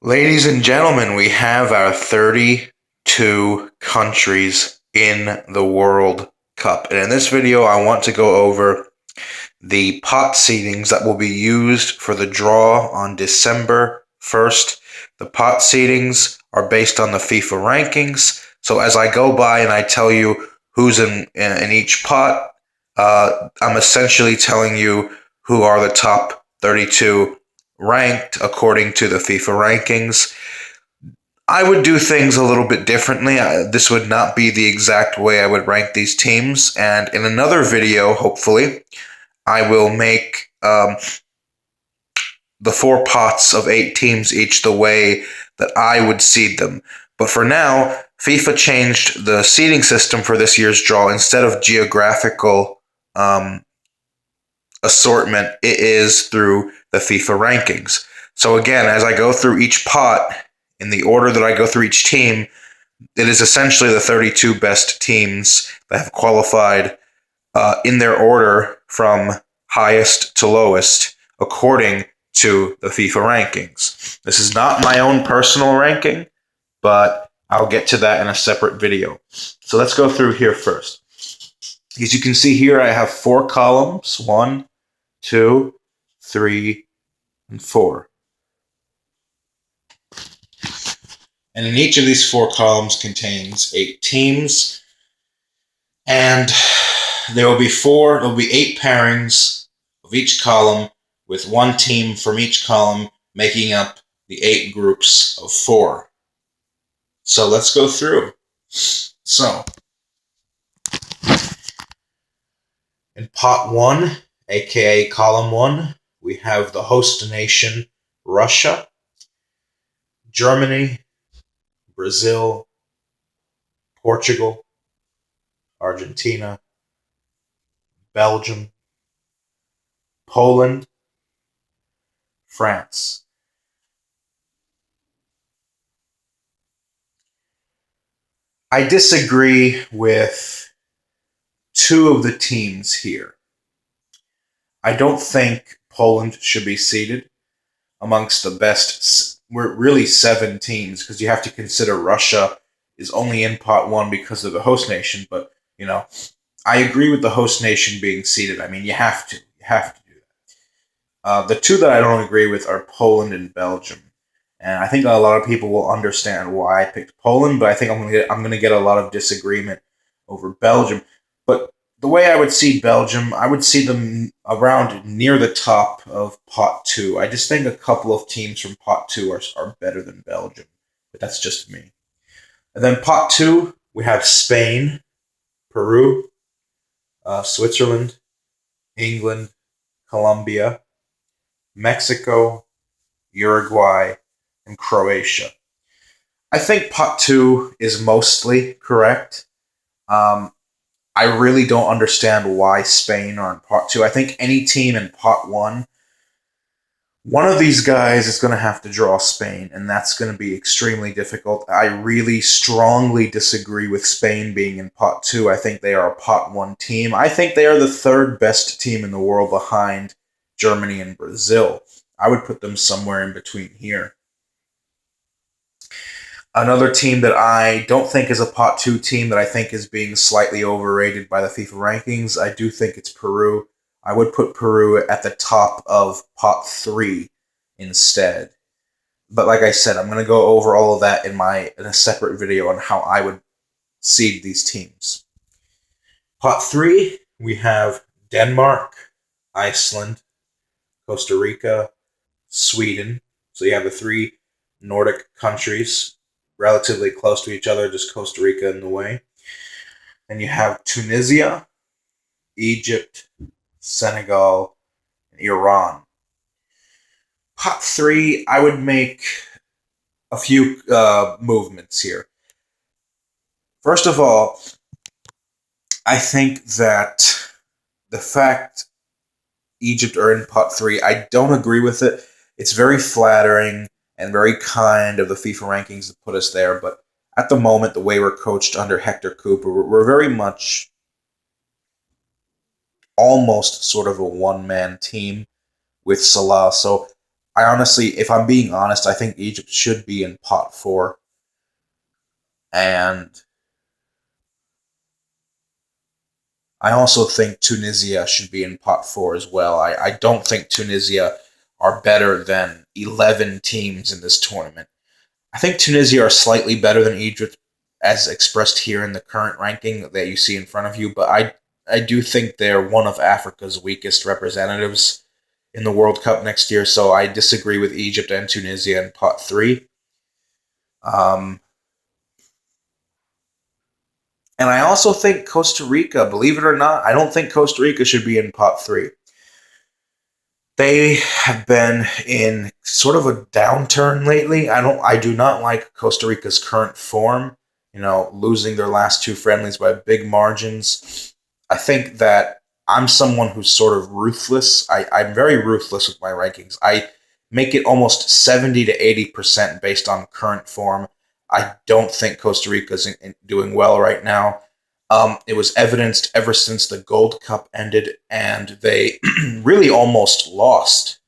Ladies and gentlemen, we have our 32 countries in the World Cup. And in this video, I want to go over the pot seedings that will be used for the draw on December 1st. The pot seedings are based on the FIFA rankings. So as I go by and I tell you who's in each pot, I'm essentially telling you who are the top 32 ranked according to the FIFA rankings. I would do things a little bit differently. This would not be the exact way I would rank these teams. And in another video, hopefully, I will make the 4 pots of 8 teams each the way that I would seed them. But for now, FIFA changed the seeding system for this year's draw. Instead of geographical assortment, it is through the FIFA rankings. So again, as I go through each pot, in the order that I go through each team, it is essentially the 32 best teams that have qualified in their order from highest to lowest according to the FIFA rankings. This is not my own personal ranking, but I'll get to that in a separate video. So let's go through here first. As you can see here, I have 4 columns, 1, 2, 3, and 4. And in each of these 4 columns contains 8 teams. And there will be 8 pairings of each column with 1 team from each column making up the 8 groups of 4. So let's go through. So, in pot 1, aka column 1, we have the host nation, Russia, Germany, Brazil, Portugal, Argentina, Belgium, Poland, France. I disagree with 2 of the teams here. I don't think Poland should be seeded amongst the best. We're really 7 teams because you have to consider Russia is only in pot 1 because of the host nation. But, I agree with the host nation being seeded. I mean, you have to. You have to do that. The 2 that I don't agree with are Poland and Belgium. And I think a lot of people will understand why I picked Poland, but I think I'm gonna get a lot of disagreement over Belgium. But the way I would see Belgium, I would see them around near the top of pot 2. I just think a couple of teams from pot 2 are better than Belgium, but that's just me. And then pot 2, we have Spain, Peru, Switzerland, England, Colombia, Mexico, Uruguay, and Croatia. I think pot 2 is mostly correct. I really don't understand why Spain are in pot 2. I think any team in pot 1, one of these guys is going to have to draw Spain, and that's going to be extremely difficult. I really strongly disagree with Spain being in pot 2. I think they are a pot 1 team. I think they are the 3rd best team in the world behind Germany and Brazil. I would put them somewhere in between here. Another team that I don't think is a pot 2 team that I think is being slightly overrated by the FIFA rankings, I do think it's Peru. I would put Peru at the top of pot 3 instead. But like I said, I'm going to go over all of that in a separate video on how I would seed these teams. Pot 3, we have Denmark, Iceland, Costa Rica, Sweden. So you have the 3 Nordic countries relatively close to each other, just Costa Rica in the way. Then you have Tunisia, Egypt, Senegal, and Iran. Pot 3, I would make a few movements here. First of all, I think that the fact Egypt are in pot 3, I don't agree with it. It's very flattering and very kind of the FIFA rankings to put us there, but at the moment, the way we're coached under Hector Cooper, we're very much almost sort of a one-man team with Salah. So I honestly, if I'm being honest, I think Egypt should be in pot four. And I also think Tunisia should be in pot four as well. I don't think Tunisia are better than 11 teams in this tournament. I think Tunisia are slightly better than Egypt, as expressed here in the current ranking that you see in front of you, but I do think they're one of Africa's weakest representatives in the World Cup next year, so I disagree with Egypt and Tunisia in pot three. Um, and I also think Costa Rica, believe it or not, I don't think Costa Rica should be in pot three. They have been in sort of a downturn lately. I do not like Costa Rica's current form, losing their last two friendlies by big margins. I think that I'm someone who's sort of ruthless. I'm very ruthless with my rankings. I make it almost 70 to 80% based on current form. I don't think Costa Rica's doing well right now. It was evidenced ever since the Gold Cup ended, and they really almost lost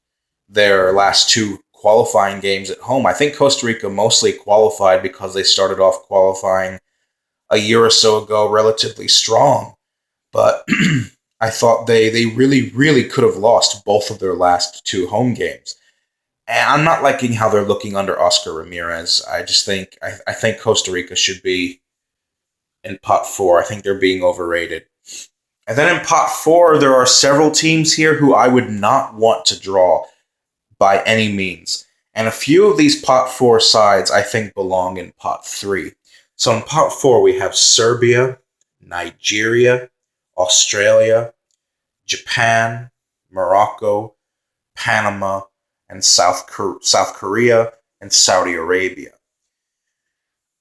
their last two qualifying games at home. I think Costa Rica mostly qualified because they started off qualifying a year or so ago relatively strong, but I thought they really, really could have lost both of their last two home games. And I'm not liking how they're looking under Oscar Ramirez. I think Costa Rica should be in pot four. I think they're being overrated. And then in pot four, there are several teams here who I would not want to draw by any means. And a few of these pot four sides I think belong in pot three. So in pot four, we have Serbia, Nigeria, Australia, Japan, Morocco, Panama, and South Korea and Saudi Arabia.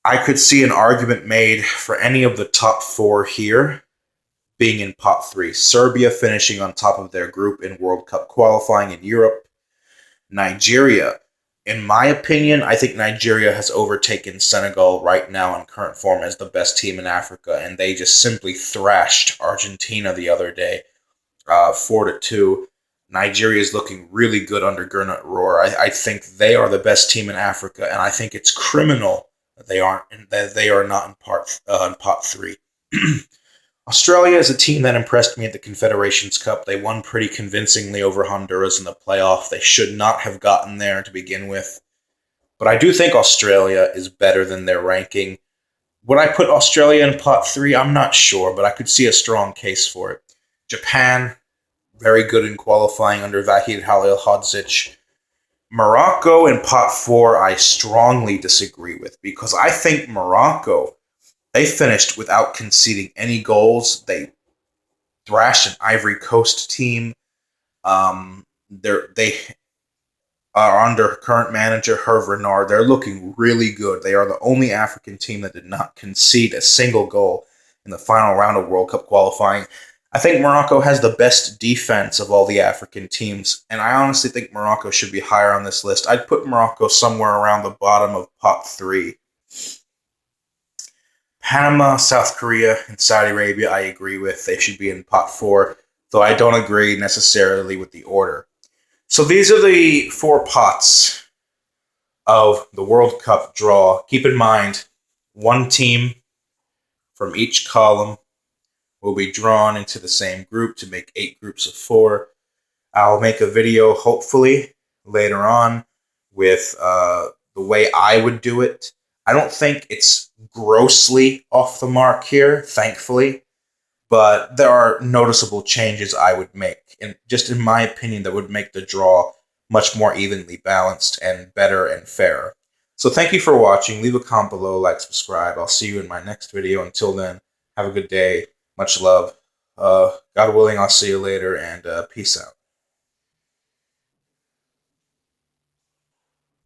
I could see an argument made for any of the top four here being in pot three. Serbia finishing on top of their group in World Cup qualifying in Europe. Nigeria, in my opinion, I think Nigeria has overtaken Senegal right now in current form as the best team in Africa, and they just simply thrashed Argentina the other day, 4-2. Nigeria is looking really good under Gernot Rohr. I think they are the best team in Africa, and I think it's criminal that they are not in pot three. Australia is a team that impressed me at the Confederations Cup. They won pretty convincingly over Honduras in the playoff. They should not have gotten there to begin with. But I do think Australia is better than their ranking. Would I put Australia in pot three? I'm not sure, but I could see a strong case for it. Japan, very good in qualifying under Vahid Halilhodzic. Morocco in pot four, I strongly disagree with because I think Morocco, they finished without conceding any goals. They thrashed an Ivory Coast team. They are under current manager Hervé Renard. They're looking really good. They are the only African team that did not concede a single goal in the final round of World Cup qualifying. I think Morocco has the best defense of all the African teams, and I honestly think Morocco should be higher on this list. I'd put Morocco somewhere around the bottom of pot three. Panama, South Korea, and Saudi Arabia, I agree with. They should be in pot four, though I don't agree necessarily with the order. So these are the four pots of the World Cup draw. Keep in mind, one team from each column will be drawn into the same group to make 8 groups of 4. I'll make a video, hopefully, later on with the way I would do it. I don't think it's grossly off the mark here, thankfully, but there are noticeable changes I would make, and just in my opinion, that would make the draw much more evenly balanced and better and fairer. So thank you for watching. Leave a comment below, like, subscribe. I'll see you in my next video. Until then, have a good day. Much love. God willing, I'll see you later, and peace out.